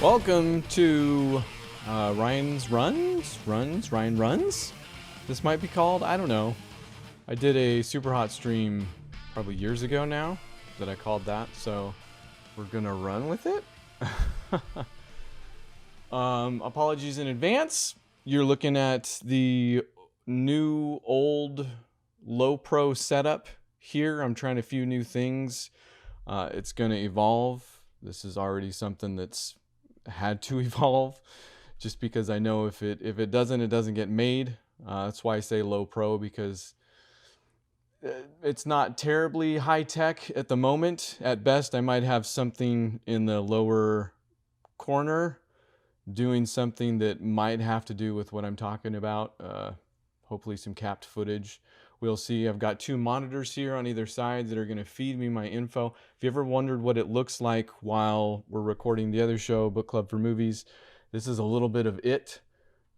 Welcome to Ryan Runs. This might be called. I don't know. I did a super hot stream probably years ago now that I called that, so we're gonna run with it. Apologies in advance. You're looking at the new old low pro setup here. I'm trying a few new things. It's gonna evolve. This is already something that's had to evolve, just because I know if it doesn't, it doesn't get made. That's why I say low pro, because it's not terribly high tech at the moment. At best, I might have something in the lower corner doing something that might have to do with what I'm talking about. Hopefully some capped footage. We'll see. I've got two monitors here on either side that are going to feed me my info. If you ever wondered what it looks like while we're recording the other show, Book Club for Movies, this is a little bit of it.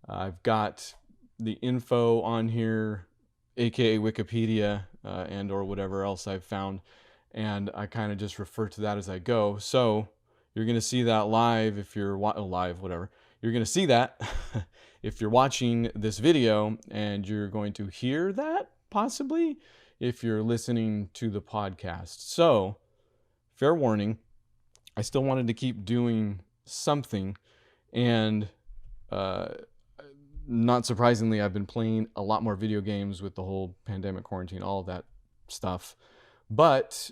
I've got the info on here, aka Wikipedia, and or whatever else I've found, and I kind of just refer to that as I go. So you're going to see that live if you're live, whatever. You're going to see that if you're watching this video, and you're going to hear that possibly if you're listening to the podcast. So, fair warning, I still wanted to keep doing something, and not surprisingly, I've been playing a lot more video games with the whole pandemic, quarantine, all of that stuff. But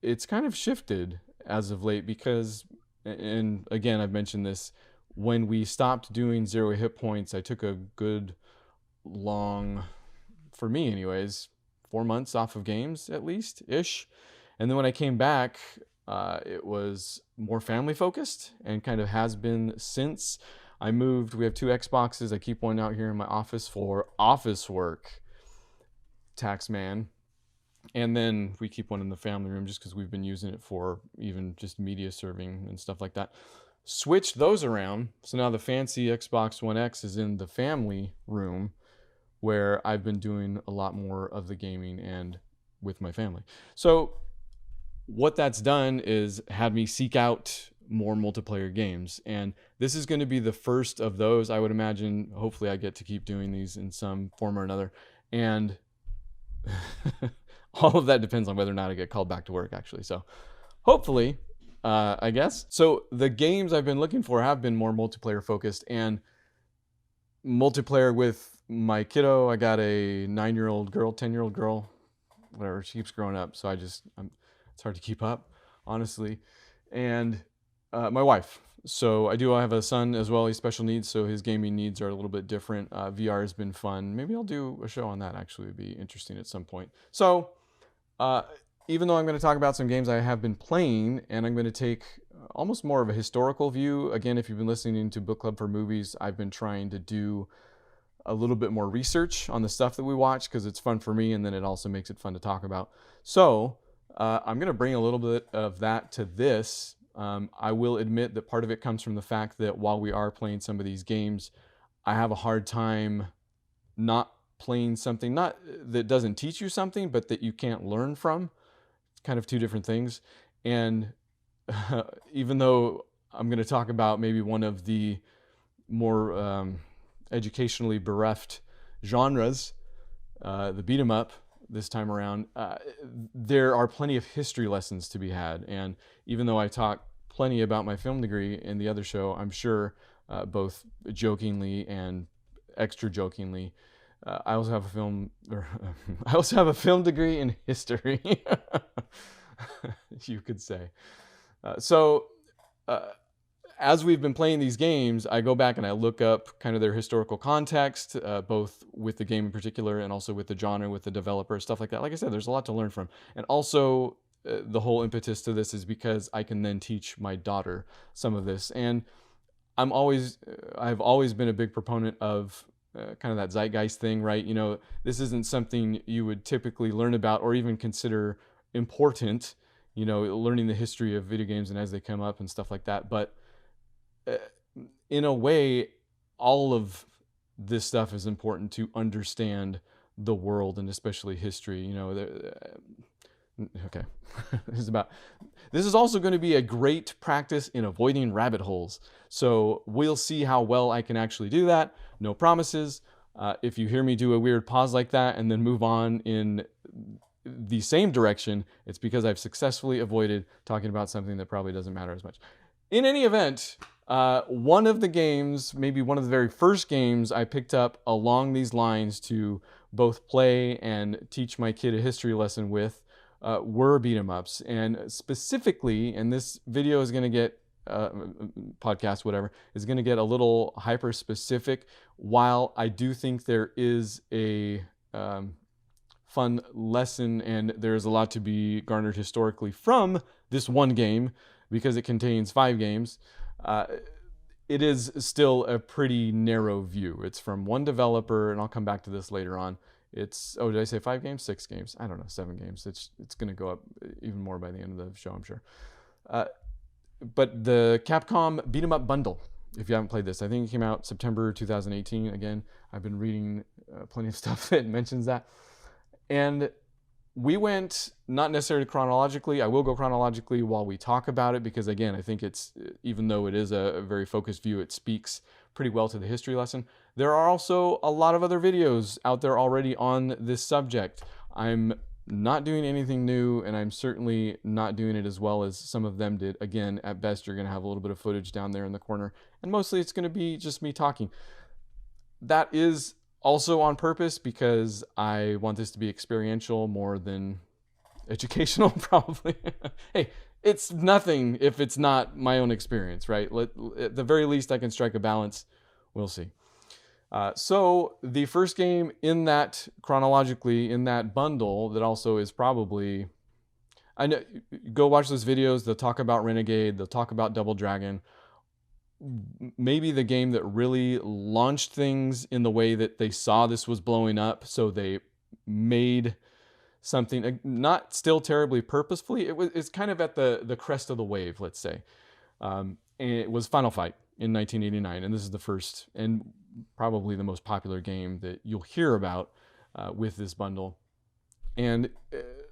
it's kind of shifted as of late because, and again, I've mentioned this, when we stopped doing zero hit points, I took a good long, for me anyways, 4 months off of games at least ish. And then when I came back, it was more family focused and kind of has been since. I moved. We have two Xboxes. I keep one out here in my office for office work, tax man. And then we keep one in the family room just because we've been using it for even just media serving and stuff like that. Switched those around. So now the fancy Xbox One X is in the family room, where I've been doing a lot more of the gaming and with my family. So what that's done is had me seek out more multiplayer games. And this is going to be the first of those. I would imagine, hopefully I get to keep doing these in some form or another. And all of that depends on whether or not I get called back to work, actually. So hopefully, I guess. So the games I've been looking for have been more multiplayer focused, and multiplayer with my kiddo. I got a 9-year-old girl, 10-year-old girl, whatever. She keeps growing up, so it's hard to keep up, honestly. And my wife. So I have a son as well. He's special needs, so his gaming needs are a little bit different. VR has been fun. Maybe I'll do a show on that, actually. It'd be interesting at some point. So even though I'm going to talk about some games I have been playing, and I'm going to take almost more of a historical view. Again, if you've been listening to Book Club for Movies, I've been trying to do a little bit more research on the stuff that we watch because it's fun for me, and then it also makes it fun to talk about. So I'm going to bring a little bit of that to this. I will admit that part of it comes from the fact that while we are playing some of these games, I have a hard time not playing something, not that doesn't teach you something, but that you can't learn from. It's kind of two different things. And even though I'm going to talk about maybe one of the more educationally bereft genres, the beat 'em up this time around, there are plenty of history lessons to be had. And even though I talk plenty about my film degree in the other show, I'm sure both jokingly and extra jokingly, I also have a film degree in history, you could say. As we've been playing these games, I go back and I look up kind of their historical context, both with the game in particular and also with the genre, with the developer, stuff like that. Like I said, there's a lot to learn from. And also, the whole impetus to this is because I can then teach my daughter some of this. And I've always been a big proponent of kind of that zeitgeist thing, right? You know, this isn't something you would typically learn about or even consider important, you know, learning the history of video games and as they come up and stuff like that. But in a way, all of this stuff is important to understand the world and especially history. You know, Okay. This is also going to be a great practice in avoiding rabbit holes. So we'll see how well I can actually do that. No promises. If you hear me do a weird pause like that and then move on in the same direction, it's because I've successfully avoided talking about something that probably doesn't matter as much. In any event, one of the games, maybe one of the very first games I picked up along these lines to both play and teach my kid a history lesson with were beat 'em ups. And specifically, and this video is going to get, podcast, whatever, is going to get a little hyper specific, while I do think there is a fun lesson and there's a lot to be garnered historically from this one game because it contains 5 games. It is still a pretty narrow view. It's from one developer, and I'll come back to this later on. It's, oh, did I say 5 games? 6 games? I don't know, 7 games. It's going to go up even more by the end of the show, I'm sure. But the Capcom Beat 'em Up bundle, if you haven't played this, I think it came out September 2018. Again, I've been reading plenty of stuff that mentions that. And we went not necessarily chronologically. I will go chronologically while we talk about it because, again, I think it's, even though it is a very focused view, it speaks pretty well to the history lesson. There are also a lot of other videos out there already on this subject. I'm not doing anything new, and I'm certainly not doing it as well as some of them did. Again, at best, you're going to have a little bit of footage down there in the corner, and mostly it's going to be just me talking. That is also on purpose because I want this to be experiential more than educational, probably. Hey, it's nothing if it's not my own experience, right? At the very least, I can strike a balance. We'll see. So the first game in that, chronologically, in that bundle that also is probably, I know, go watch those videos. They'll talk about Renegade. They'll talk about Double Dragon. Maybe the game that really launched things in the way that they saw this was blowing up, so they made something, not still terribly purposefully. It's kind of at the crest of the wave, let's say. And it was Final Fight in 1989, and this is the first and probably the most popular game that you'll hear about with this bundle. And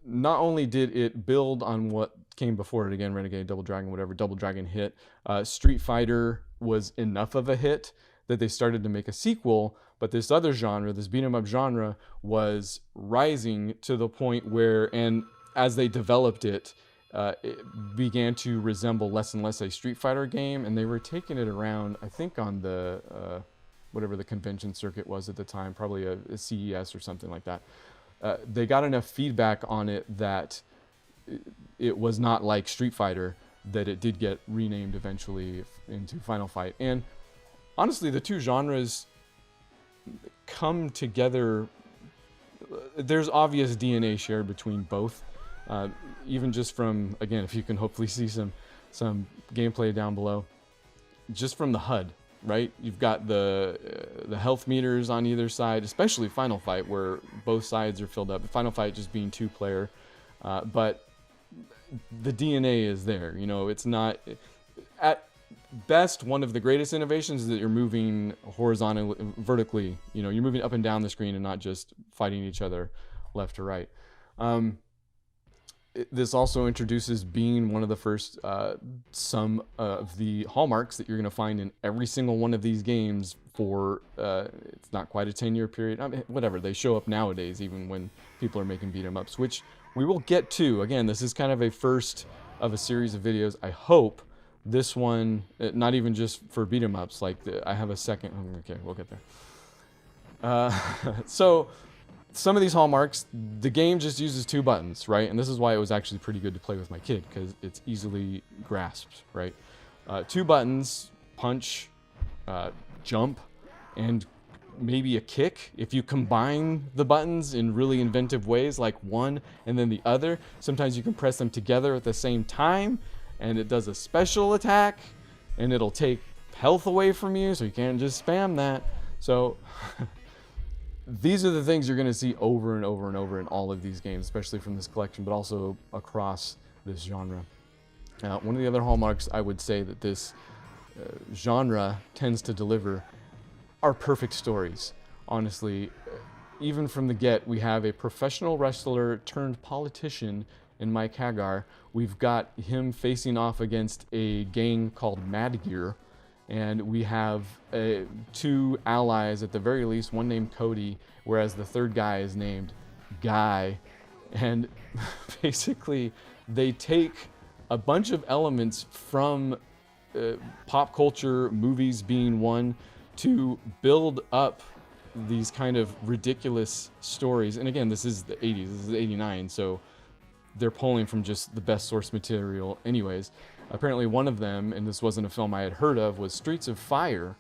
not only did it build on what came before it, again, Renegade, Double Dragon, whatever Double Dragon hit, Street Fighter was enough of a hit that they started to make a sequel, but this other genre, this beat 'em up genre, was rising to the point where, and as they developed it, it began to resemble less and less a Street Fighter game, and they were taking it around, I think, on the whatever the convention circuit was at the time, probably a CES or something like that. They got enough feedback on it that it was not like Street Fighter, that it did get renamed eventually into Final Fight. And honestly, the two genres come together. There's obvious DNA shared between both. Even just from, again, if you can hopefully see some gameplay down below, just from the HUD, right? You've got the health meters on either side, especially Final Fight, where both sides are filled up. Final Fight just being 2-player, but the DNA is there. You know, it's not, at best, one of the greatest innovations is that you're moving horizontally, vertically. You know, you're moving up and down the screen and not just fighting each other left to right. This also introduces, being one of the first, some of the hallmarks that you're going to find in every single one of these games for, it's not quite a 10-year period. I mean, whatever, they show up nowadays, even when people are making beat 'em ups, which we will get to. Again, this is kind of a first of a series of videos. I hope this one, not even just for beat 'em ups, like I have a second. Okay, we'll get there. So some of these hallmarks, the game just uses 2 buttons, right? And this is why it was actually pretty good to play with my kid, because it's easily grasped, right? 2 buttons, punch, jump, and maybe a kick. If you combine the buttons in really inventive ways, like one and then the other, sometimes you can press them together at the same time, and it does a special attack, and it'll take health away from you, so you can't just spam that. So these are the things you're going to see over and over and over in all of these games, especially from this collection, but also across this genre. One of the other hallmarks I would say that this genre tends to deliver are perfect stories. Honestly, even from the get, we have a professional wrestler turned politician and Mike Hagar. We've got him facing off against a gang called Mad Gear, and we have two allies at the very least, one named Cody, whereas the third guy is named Guy. And basically they take a bunch of elements from pop culture, movies being one, to build up these kind of ridiculous stories. And again, this is the 80s, this is 89, so they're pulling from just the best source material anyways. Apparently one of them, and this wasn't a film I had heard of, was Streets of Fire,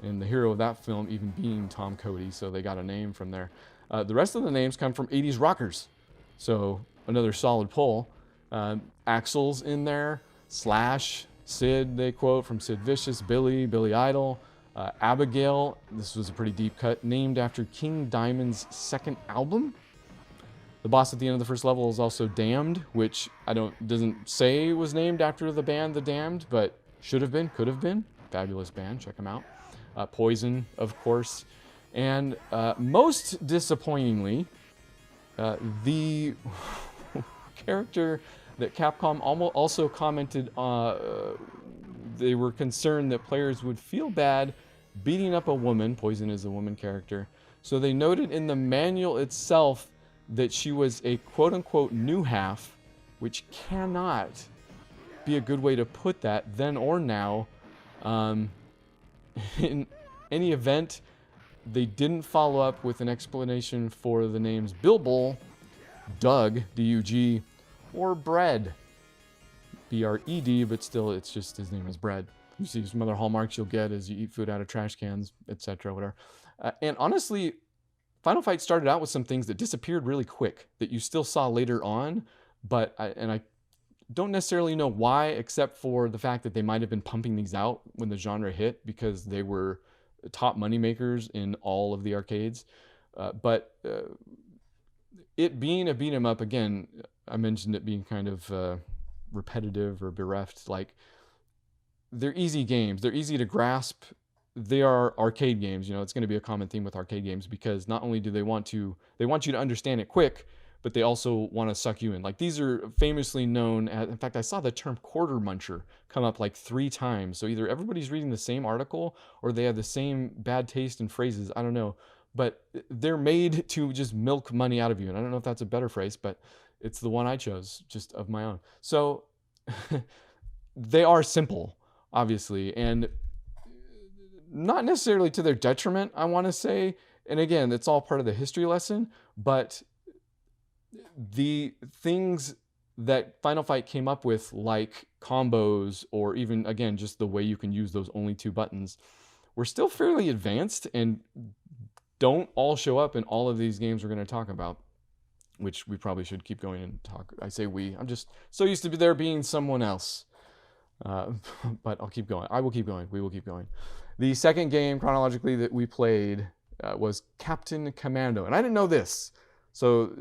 and the hero of that film even being Tom Cody, so they got a name from there. The rest of the names come from 80s rockers, so another solid pull. Axel's in there, Slash, Sid, they quote from Sid Vicious, Billy Idol, Abigail, this was a pretty deep cut, named after King Diamond's second album. The boss at the end of the first level is also Damned, which doesn't say was named after the band The Damned, but should have been, could have been. Fabulous band, check them out. Poison, of course. And most disappointingly, the character that Capcom also commented, they were concerned that players would feel bad beating up a woman. Poison is a woman character. So they noted in the manual itself that she was a quote-unquote new half, which cannot be a good way to put that, then or now. In any event, they didn't follow up with an explanation for the names Bilbo, Doug, D-U-G, or Bread, B-R-E-D, but still it's just his name is Bread. You see some other hallmarks you'll get as you eat food out of trash cans, etc., whatever. And honestly, Final Fight started out with some things that disappeared really quick that you still saw later on, but I don't necessarily know why, except for the fact that they might have been pumping these out when the genre hit because they were top moneymakers in all of the arcades. But it being a beat 'em up, again, I mentioned it being kind of repetitive or bereft. Like, they're easy games. They're easy to grasp. They are arcade games. You know, it's going to be a common theme with arcade games because not only do they want you to understand it quick, but they also want to suck you in. Like, these are famously known as, in fact, I saw the term quarter muncher come up like 3 times. So either everybody's reading the same article or they have the same bad taste in phrases. I don't know. But they're made to just milk money out of you. And I don't know if that's a better phrase, but it's the one I chose just of my own. So they are simple, obviously, and not necessarily to their detriment, I want to say. And again, it's all part of the history lesson, but the things that Final Fight came up with, like combos, or even, again, just the way you can use those only 2 buttons, were still fairly advanced and don't all show up in all of these games we're going to talk about, which we probably should keep going and talk. I say we. I'm just so used to there being someone else. But I'll keep going. I will keep going. We will keep going. The second game, chronologically, that we played was Captain Commando. And I didn't know this, so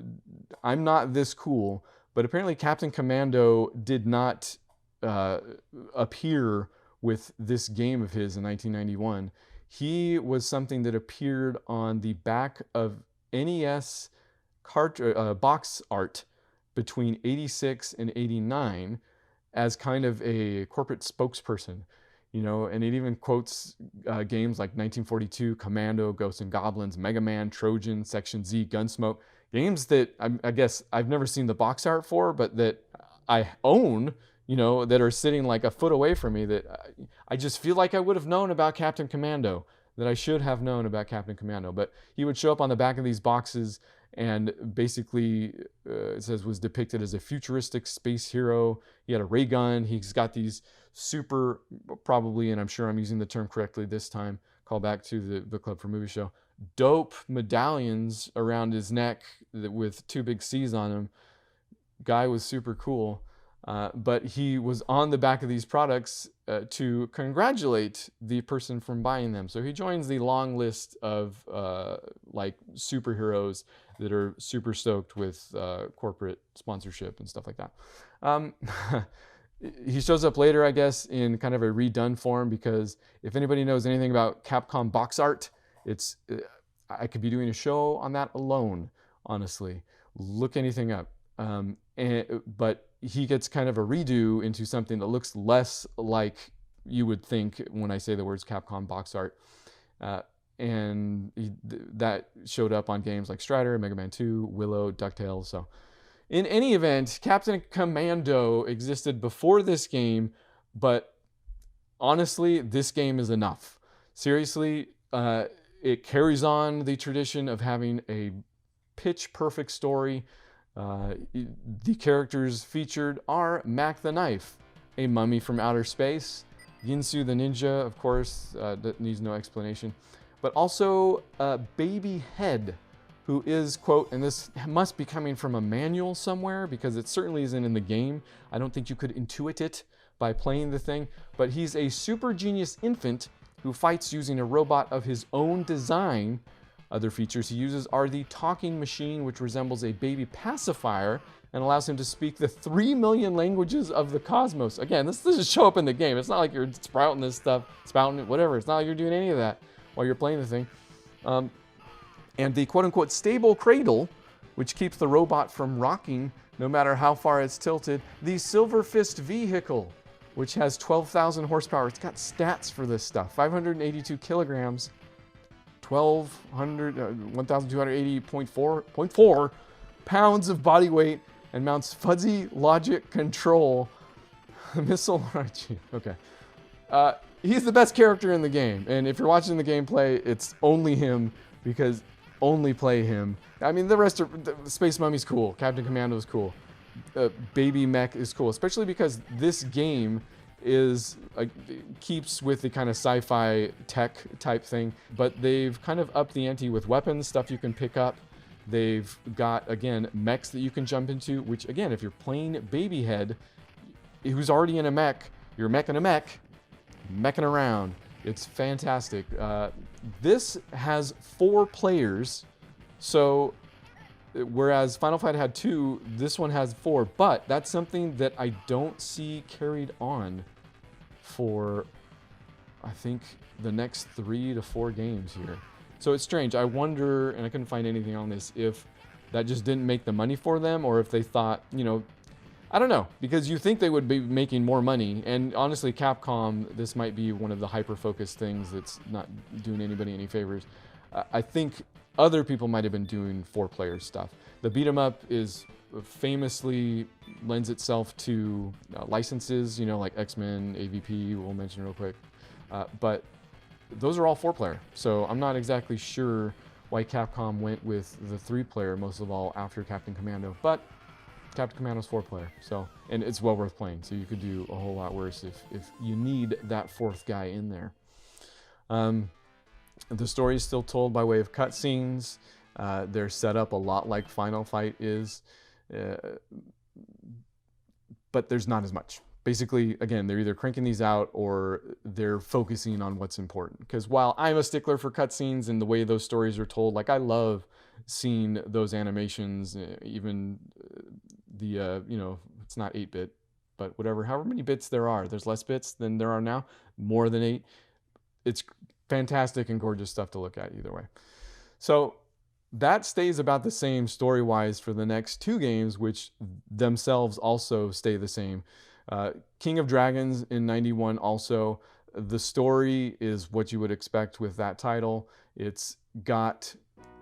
I'm not this cool. But apparently Captain Commando did not appear with this game of his in 1991. He was something that appeared on the back of NES box art between 86 and 89 as kind of a corporate spokesperson, you know, and it even quotes games like 1942, Commando, Ghosts and Goblins, Mega Man, Trojan, Section Z, Gunsmoke, games that I guess I've never seen the box art for, but that I own, you know, that are sitting like a foot away from me, that I just feel like I would have known about Captain Commando, that I should have known about Captain Commando. But he would show up on the back of these boxes and basically, it says, was depicted as a futuristic space hero. He had a ray gun. He's got these super, probably, and I'm sure I'm using the term correctly this time, call back to the Club for Movie Show, dope medallions around his neck with 2 big C's on him. Guy was super cool. But he was on the back of these products to congratulate the person from buying them. So he joins the long list of like superheroes that are super stoked with corporate sponsorship and stuff like that. He shows up later, I guess, in kind of a redone form, because if anybody knows anything about Capcom box art, I could be doing a show on that alone, honestly. Look anything up. But he gets kind of a redo into something that looks less like you would think when I say the words Capcom box art. That showed up on games like Strider, Mega Man 2, Willow, DuckTales. So in any event, Captain Commando existed before this game, but honestly, this game is enough. Seriously, it carries on the tradition of having a pitch perfect story. The characters featured are Mac the Knife, a mummy from outer space, Yinsu the ninja, of course, that needs no explanation, but also Baby Head, who is, quote, and this must be coming from a manual somewhere because it certainly isn't in the game. I don't think you could intuit it by playing the thing, but he's a super genius infant who fights using a robot of his own design. Other features he uses are the talking machine, which resembles a baby pacifier and allows him to speak the 3 million languages of the cosmos. Again, this doesn't show up in the game. It's not like you're sprouting this stuff, spouting it, whatever. It's not like you're doing any of that while you're playing the thing. And the quote-unquote stable cradle, which keeps the robot from rocking no matter how far it's tilted. The Silver Fist vehicle, which has 12,000 horsepower. It's got stats for this stuff. 582 kilograms, 1,280.4 pounds of body weight, and mounts fuzzy logic control. Missile RG. Okay. He's the best character in the game. And if you're watching the gameplay, it's only him because only play him. I mean, the rest of Space Mummy's cool. Captain Commando is cool. Baby Mech is cool, especially because this game is keeps with the kind of sci-fi tech type thing, but they've kind of upped the ante with weapons, stuff you can pick up. They've got, again, mechs that you can jump into, which, again, if you're playing Baby Head, who's already in a mech, you're meching a mech, meching around. It's fantastic. This has 4 players, so whereas Final Fight had 2, this one has 4, but that's something that I don't see carried on for, I think, the next 3 to 4 games here. So it's strange. I wonder, and I couldn't find anything on this, if that just didn't make the money for them, or if they thought, you know, I don't know, because you think they would be making more money, and honestly, Capcom, this might be one of the hyper-focused things that's not doing anybody any favors. I think other people might have been doing 4-player stuff. The beat-em-up is famously lends itself to licenses, you know, like X-Men, AVP, we'll mention real quick. But those are all 4-player, so I'm not exactly sure why Capcom went with the 3-player most of all after Captain Commando, but Captain Commando's 4-player, so, and it's well worth playing, so you could do a whole lot worse if you need that 4th guy in there. The story is still told by way of cutscenes. They're set up a lot like Final Fight is, but there's not as much. Basically, again, they're either cranking these out or they're focusing on what's important. Because while I'm a stickler for cutscenes and the way those stories are told, like I love seeing those animations, even the, you know, it's not 8-bit, but whatever, however many bits there are. There's less bits than there are now, more than 8. It's fantastic and gorgeous stuff to look at either way. So that stays about the same story-wise for the next 2 games, which themselves also stay the same. King of Dragons in 91 also. The story is what you would expect with that title. It's got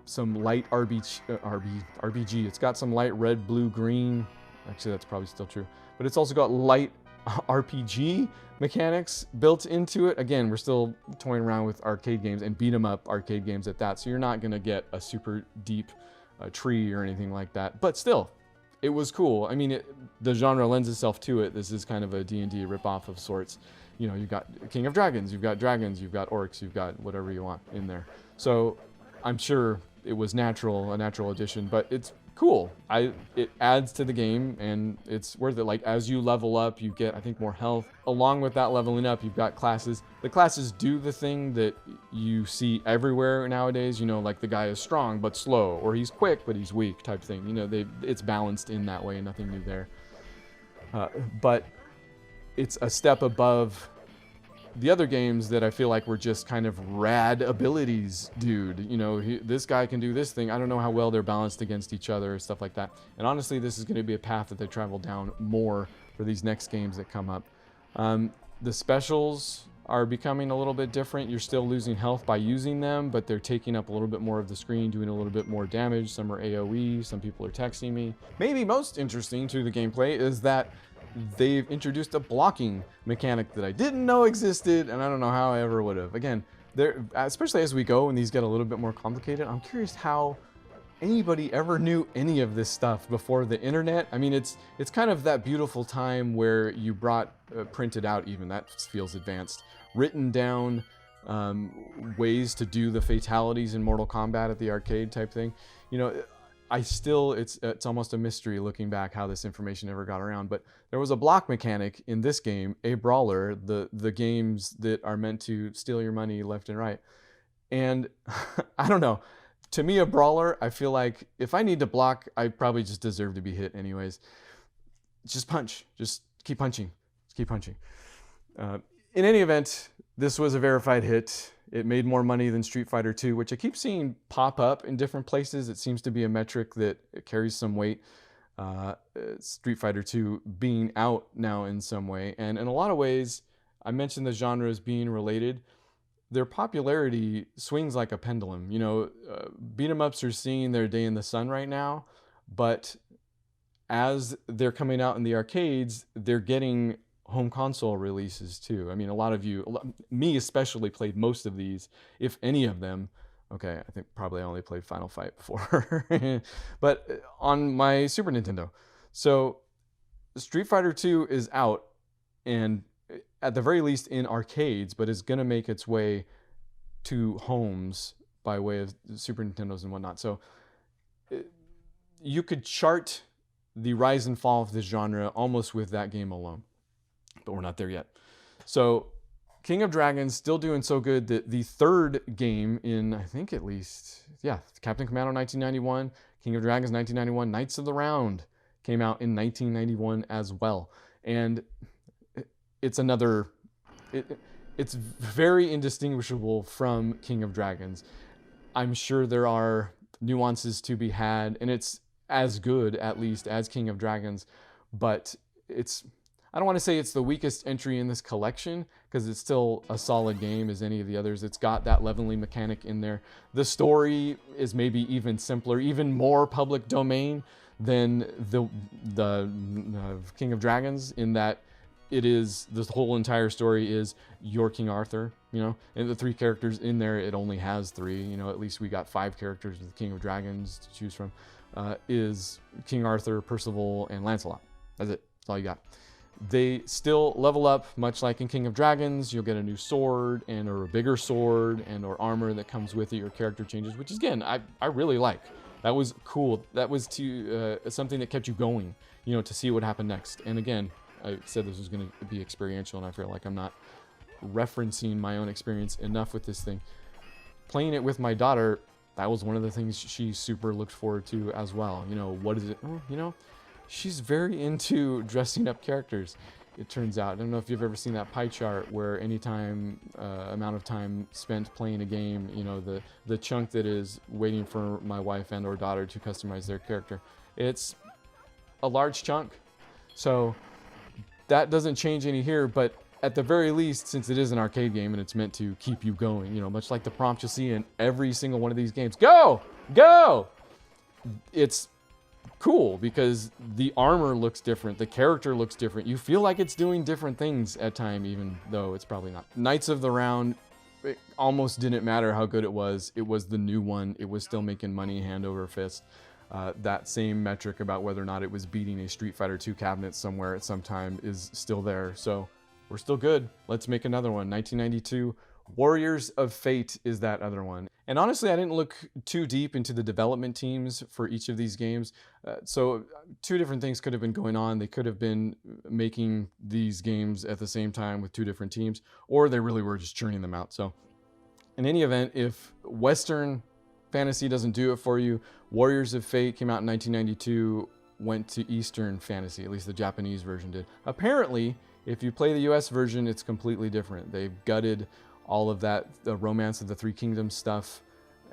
some light RBG. It's got some light red, blue, green. Actually, that's probably still true. But it's also got light RPG mechanics built into it. Again, we're still toying around with arcade games and beat 'em up arcade games at that. So you're not going to get a super deep tree or anything like that. But still, it was cool. I mean, the genre lends itself to it. This is kind of a D&D ripoff of sorts. You know, you've got King of Dragons, you've got dragons, you've got orcs, you've got whatever you want in there. So I'm sure it was a natural addition, but it's cool. It adds to the game and it's worth it. Like as you level up, you get, I think, more health. Along with that leveling up, you've got classes. The classes do the thing that you see everywhere nowadays, you know, like the guy is strong but slow, or he's quick but he's weak type thing. You know, it's balanced in that way, nothing new there. But it's a step above the other games that I feel like were just kind of rad abilities, dude. You know, this guy can do this thing. I don't know how well they're balanced against each other, stuff like that. And honestly, this is going to be a path that they travel down more for these next games that come up. The specials are becoming a little bit different. You're still losing health by using them, but they're taking up a little bit more of the screen, doing a little bit more damage. Some are AoE, some people are texting me. Maybe most interesting to the gameplay is that they've introduced a blocking mechanic that I didn't know existed, and I don't know how I ever would have. Again, especially as we go and these get a little bit more complicated, I'm curious how anybody ever knew any of this stuff before the internet. I mean, it's kind of that beautiful time where you brought printed out, even that feels advanced, written down ways to do the fatalities in Mortal Kombat at the arcade type thing. You know, it's almost a mystery looking back how this information ever got around. But there was a block mechanic in this game, a brawler, the games that are meant to steal your money left and right. And I don't know. To me, a brawler, I feel like if I need to block, I probably just deserve to be hit anyways. Just punch. Just keep punching. Just keep punching. In any event, this was a verified hit. It made more money than Street Fighter 2, which I keep seeing pop up in different places. It seems to be a metric that carries some weight. Street Fighter 2 being out now in some way. And in a lot of ways, I mentioned the genres being related. Their popularity swings like a pendulum. You know, beat 'em ups are seeing their day in the sun right now, but as they're coming out in the arcades, they're getting home console releases too. I mean, a lot of you, me especially, played most of these, if any of them. Okay, I think probably I only played Final Fight before, but on my Super Nintendo. So Street Fighter 2 is out, and at the very least in arcades, but is going to make its way to homes by way of Super Nintendos and whatnot. So you could chart the rise and fall of this genre almost with that game alone, but we're not there yet. So King of Dragons still doing so good that the third game in, I think at least, Captain Commando 1991, King of Dragons 1991, Knights of the Round came out in 1991 as well. And it's another, it's very indistinguishable from King of Dragons. I'm sure there are nuances to be had, and it's as good, at least, as King of Dragons, but I don't want to say it's the weakest entry in this collection, because it's still a solid game as any of the others. It's got that leveling mechanic in there. The story is maybe even simpler, even more public domain than the King of Dragons, in that the whole entire story is your King Arthur, you know, and the three characters in there, it only has three, you know, at least we got 5 characters with the King of Dragons to choose from, is King Arthur, Percival, and Lancelot. That's it. That's all you got. They still level up, much like in King of Dragons. You'll get a new sword or a bigger sword or armor that comes with it. Your character changes, which again, I really like. That was cool. That was something that kept you going, you know, to see what happened next. And again, I said this was going to be experiential, and I feel like I'm not referencing my own experience enough with this thing. Playing it with my daughter, that was one of the things she super looked forward to as well. You know, what is it? Oh, you know, she's very into dressing up characters, it turns out. I don't know if you've ever seen that pie chart where anytime amount of time spent playing a game, you know, the chunk that is waiting for my wife and or daughter to customize their character, it's a large chunk. So that doesn't change any here, but at the very least, since it is an arcade game and it's meant to keep you going, you know, much like the prompt you'll see in every single one of these games, go, go! It's cool because the armor looks different, the character looks different. You feel like it's doing different things at time, even though it's probably not. Knights of the Round, it almost didn't matter how good it was. It was the new one. It was still making money hand over fist. That same metric about whether or not it was beating a Street Fighter 2 cabinet somewhere at some time is still there. So we're still good. Let's make another one. 1992, Warriors of Fate is that other one. And honestly, I didn't look too deep into the development teams for each of these games. So 2 different things could have been going on. They could have been making these games at the same time with 2 different teams, or they really were just churning them out. So in any event, if Western fantasy doesn't do it for you, Warriors of Fate came out in 1992, went to Eastern fantasy, at least the Japanese version did. Apparently, If you play the US version, it's completely different. They've gutted all of that, the Romance of the Three Kingdoms stuff,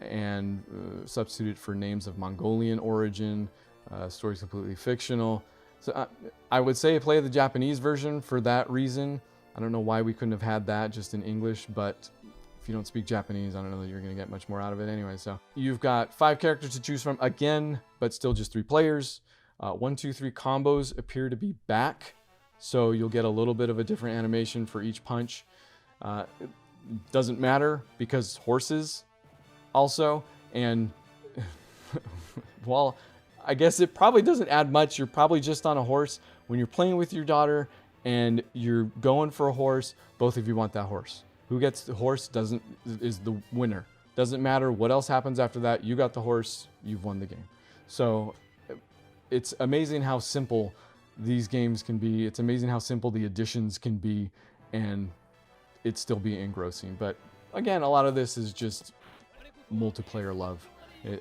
and substituted for names of Mongolian origin. Story's completely fictional. So I would say play the Japanese version for that reason. I don't know why we couldn't have had that just in English, but if you don't speak Japanese, I don't know that you're going to get much more out of it anyway. So you've got 5 characters to choose from again, but still just 3 players. 1, 2, 3 combos appear to be back, so you'll get a little bit of a different animation for each punch. It doesn't matter because horses also, and well, I guess it probably doesn't add much. You're probably just on a horse. When you're playing with your daughter and you're going for a horse, both of you want that horse. Who gets the horse is the winner. Doesn't matter what else happens after that. You got the horse, you've won the game. So it's amazing how simple these games can be. It's amazing how simple the additions can be, and it still be engrossing. But again, a lot of this is just multiplayer love.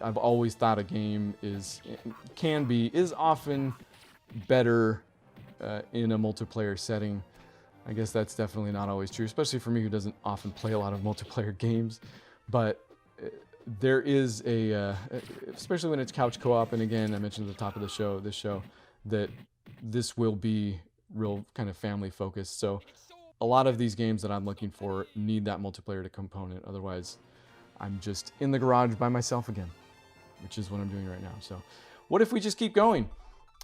I've always thought a game is often better in a multiplayer setting. I guess that's definitely not always true, especially for me who doesn't often play a lot of multiplayer games. But there is especially when it's couch co-op, and again, I mentioned at the top of this show, that this will be real kind of family focused. So a lot of these games that I'm looking for need that multiplayer component. Otherwise, I'm just in the garage by myself again, which is what I'm doing right now. So what if we just keep going?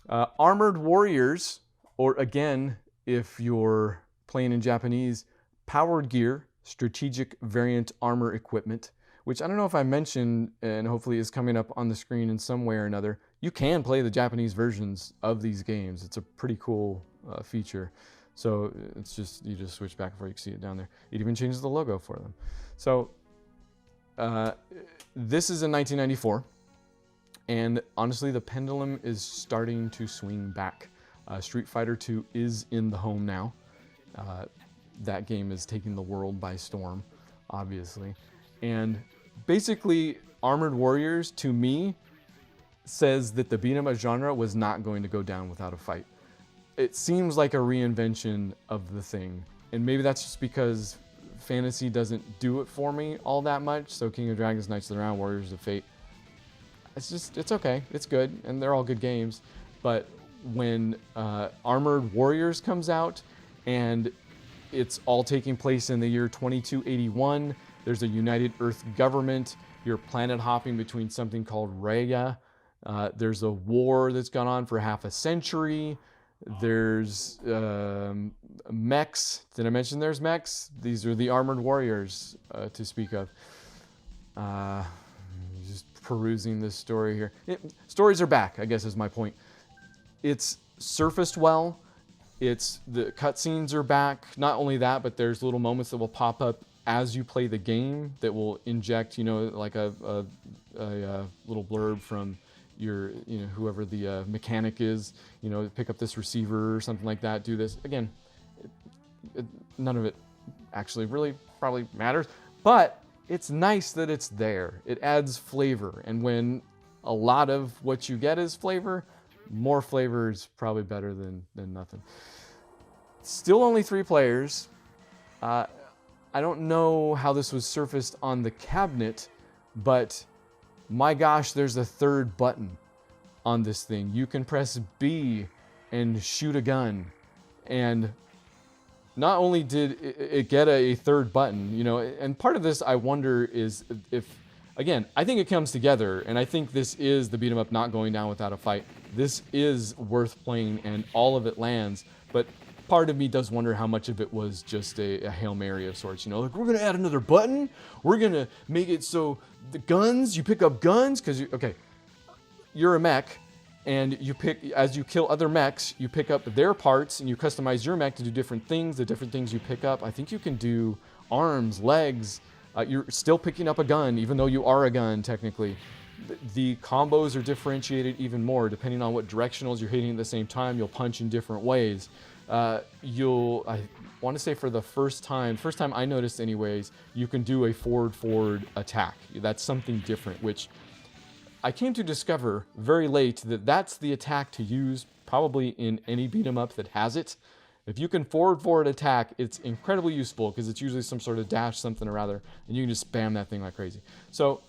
Armored Warriors, or again, if you're playing in Japanese, Powered Gear, Strategic Variant Armor Equipment, which I don't know if I mentioned, and hopefully is coming up on the screen in some way or another. You can play the Japanese versions of these games. It's a pretty cool feature. So it's just, you just switch back and forth, you can see it down there. It even changes the logo for them. So this is in 1994, and honestly, the pendulum is starting to swing back. Street Fighter II is in the home now. That game is taking the world by storm, obviously. And basically, Armored Warriors, to me, says that the beat 'em up genre was not going to go down without a fight. It seems like a reinvention of the thing, and maybe that's just because fantasy doesn't do it for me all that much. So King of Dragons, Knights of the Round, Warriors of Fate, it's okay, it's good, and they're all good games. But when Armored Warriors comes out, and it's all taking place in the year 2281, there's a United Earth government, you're planet hopping between something called Raya, there's a war that's gone on for half a century, there's mechs. Did I mention there's mechs? These are the Armored Warriors to speak of. Just perusing this story here. Stories are back, I guess is my point. It's surfaced well. The cutscenes are back. Not only that, but there's little moments that will pop up as you play the game that will inject, like a little blurb from your, whoever the mechanic is, pick up this receiver or something like that, do this. Again, none of it actually really probably matters, but it's nice that it's there. It adds flavor, and when a lot of what you get is flavor, more flavor is probably better than nothing. Still only 3 players. I don't know how this was surfaced on the cabinet, but my gosh, there's a 3rd button on this thing. You can press B and shoot a gun. And not only did it get a 3rd button, and part of this I wonder is if, again, I think it comes together, and I think this is the beat 'em up not going down without a fight. This is worth playing, and all of it lands, but part of me does wonder how much of it was just a Hail Mary of sorts. Like, we're going to add another button. We're going to make it so the guns, you pick up guns, because you're a mech, and as you kill other mechs, you pick up their parts, and you customize your mech to do different things. The different things you pick up, I think you can do arms, legs. You're still picking up a gun, even though you are a gun, technically. The combos are differentiated even more. Depending on what directionals you're hitting at the same time, you'll punch in different ways. I want to say for the first time I noticed anyways, you can do a forward attack. That's something different, which I came to discover very late that that's the attack to use probably in any beat 'em up that has it. If you can forward attack, it's incredibly useful because it's usually some sort of dash something or other, and you can just spam that thing like crazy. So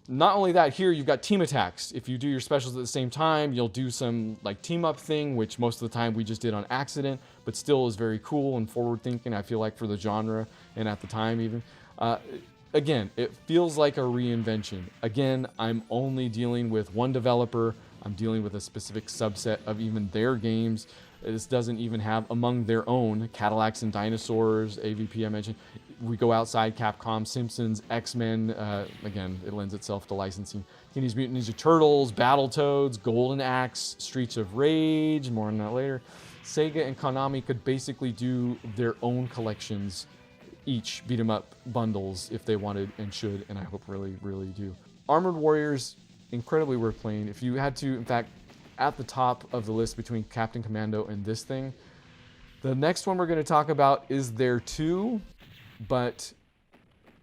not only that, here you've got team attacks. If you do your specials at the same time, you'll do some like team up thing, which most of the time we just did on accident, but still is very cool and forward thinking, I feel like, for the genre and at the time even. Again, it feels like a reinvention. Again, I'm only dealing with one developer. I'm dealing with a specific subset of even their games. This doesn't even have among their own Cadillacs and Dinosaurs, AVP I mentioned. We go outside Capcom, Simpsons, X-Men. Again, it lends itself to licensing. Teenage Mutant Ninja Turtles, Battletoads, Golden Axe, Streets of Rage, more on that later. Sega and Konami could basically do their own collections, each beat 'em up bundles if they wanted and should, and I hope really, really do. Armored Warriors, incredibly worth playing. If you had to, in fact, at the top of the list between Captain Commando and this thing, the next one we're going to talk about is there too, but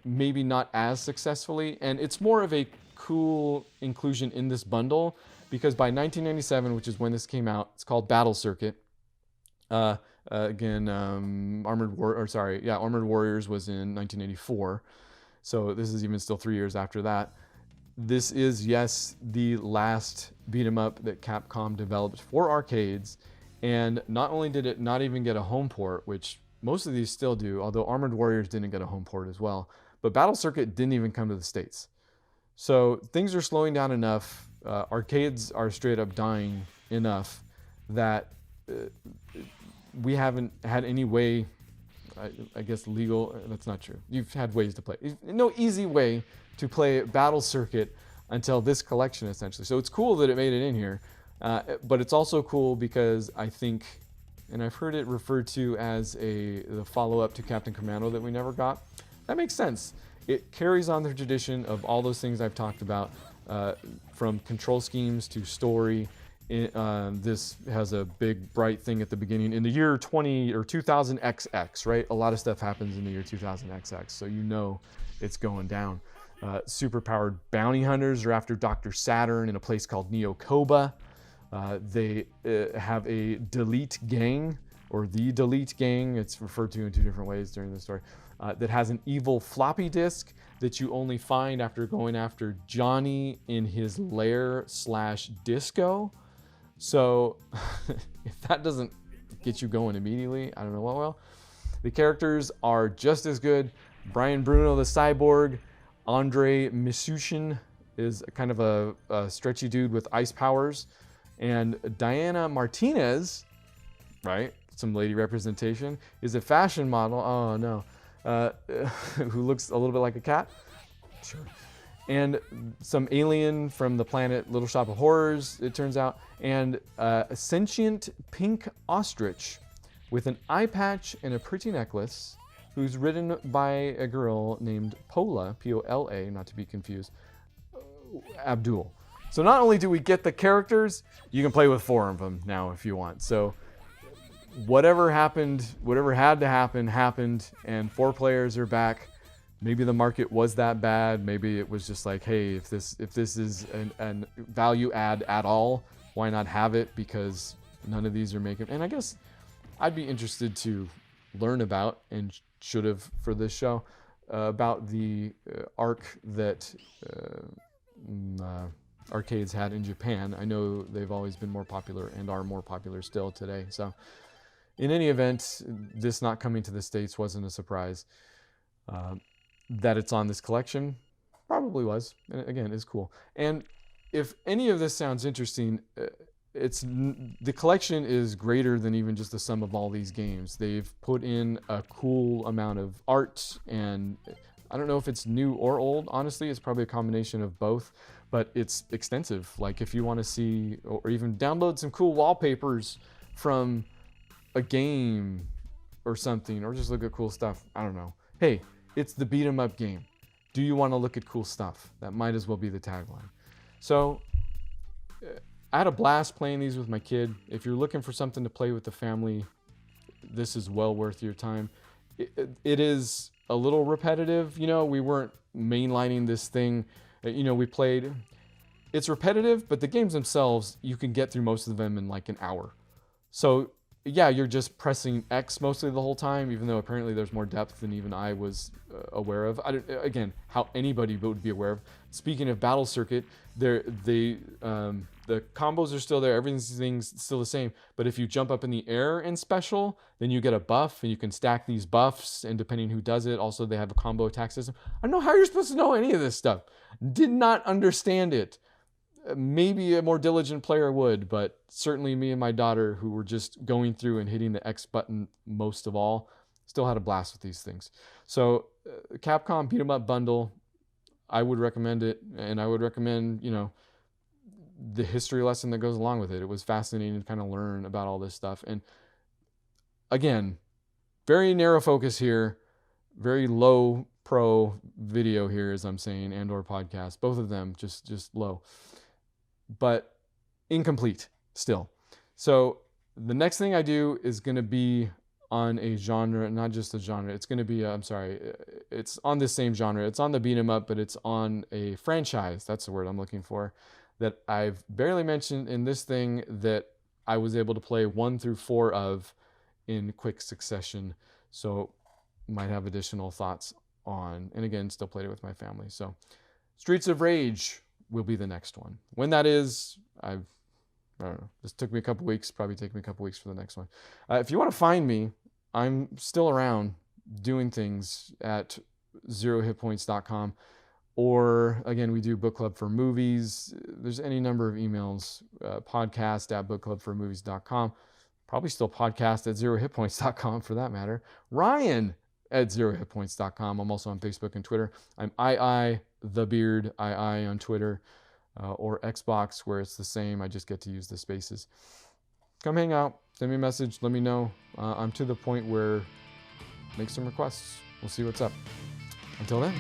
maybe not as successfully, and it's more of a cool inclusion in this bundle because by 1997, which is when this came out, it's called Battle Circuit. Armored Warriors was in 1984, so this is even still 3 years after that. This is, yes, the last beat 'em up that Capcom developed for arcades, and not only did it not even get a home port, which most of these still do, although Armored Warriors didn't get a home port as well, but Battle Circuit didn't even come to the States. So things are slowing down enough, arcades are straight up dying enough that we haven't had any way, I guess legal, that's not true. You've had ways to play. No easy way to play Battle Circuit until this collection, essentially. So it's cool that it made it in here, but it's also cool because I think, and I've heard it referred to as the follow-up to Captain Commando that we never got. That makes sense. It carries on the tradition of all those things I've talked about, from control schemes to story. This has a big bright thing at the beginning in the year 2000 XX, right? A lot of stuff happens in the year 2000 XX, so you know it's going down. Super-powered bounty hunters are after Dr. Saturn in a place called Neokoba. They have a delete gang, or the delete gang, it's referred to in two different ways during the story, that has an evil floppy disk that you only find after going after Johnny in his lair/disco. So if that doesn't get you going immediately, I don't know what will. The characters are just as good. Brian Bruno, the cyborg. Andre Mishushin is kind of a stretchy dude with ice powers. And Diana Martinez, right, some lady representation, is a fashion model. Oh no. Who looks a little bit like a cat. Sure. And some alien from the planet Little Shop of Horrors, it turns out, and a sentient pink ostrich with an eye patch and a pretty necklace, who's ridden by a girl named Pola, P-O-L-A, not to be confused, Abdul. So not only do we get the characters, you can play with 4 of them now if you want. So whatever happened, whatever had to happen, happened, and 4 players are back. Maybe the market was that bad. Maybe it was just like, hey, if this is an value add at all, why not have it? Because none of these are making. And I guess I'd be interested to learn about, and should have for this show, about the arc that arcades had in Japan. I know they've always been more popular and are more popular still today. So in any event, this not coming to the States wasn't a surprise. That it's on this collection probably was, and again, is cool. And if any of this sounds interesting, the collection is greater than even just the sum of all these games. They've put in a cool amount of art, and I don't know if it's new or old. Honestly, it's probably a combination of both, but it's extensive. Like if you want to see or even download some cool wallpapers from a game or something, or just look at cool stuff, I don't know. Hey, it's the beat 'em up game. Do you want to look at cool stuff? That might as well be the tagline. So I had a blast playing these with my kid. If you're looking for something to play with the family, this is well worth your time. It is a little repetitive. You know, we weren't mainlining this thing. You know, we played. It's repetitive, but the games themselves, you can get through most of them in like an hour. So yeah, you're just pressing X mostly the whole time, even though apparently there's more depth than even I was aware of. Again, how anybody would be aware of. Speaking of battle circuit, the combos are still there. Everything's still the same. But if you jump up in the air in special, then you get a buff, and you can stack these buffs. And depending who does it, also they have a combo attack system. I don't know how you're supposed to know any of this stuff. Did not understand it. Maybe a more diligent player would, but certainly me and my daughter, who were just going through and hitting the X button most of all, still had a blast with these things. So Capcom Beat 'em Up Bundle, I would recommend it, and I would recommend, the history lesson that goes along with it. It was fascinating to kind of learn about all this stuff. And again, very narrow focus here, very low pro video here, as I'm saying, and or podcast, both of them just low, but incomplete still. So the next thing I do is going to be on a genre, not just a genre. It's going to be, it's on the same genre. It's on the beat 'em up, but it's on a franchise. That's the word I'm looking for, that I've barely mentioned in this thing, that I was able to play 1 through 4 of in quick succession. So might have additional thoughts on, and again, still played it with my family. So Streets of Rage will be the next one. When that is, I don't know. This took me a couple weeks. Probably take me a couple weeks for the next one. If you want to find me, I'm still around doing things at zerohitpoints.com. Or again, we do book club for movies. There's any number of emails. Podcast@bookclubformovies.com. Probably still podcast at zerohitpoints.com for that matter. Ryan at zerohitpoints.com. I'm also on Facebook and Twitter. I'm the Beard II on Twitter, or Xbox, where it's the same. I just get to use the spaces. Come hang out. Send me a message. Let me know. I'm to the point where make some requests. We'll see what's up. Until then.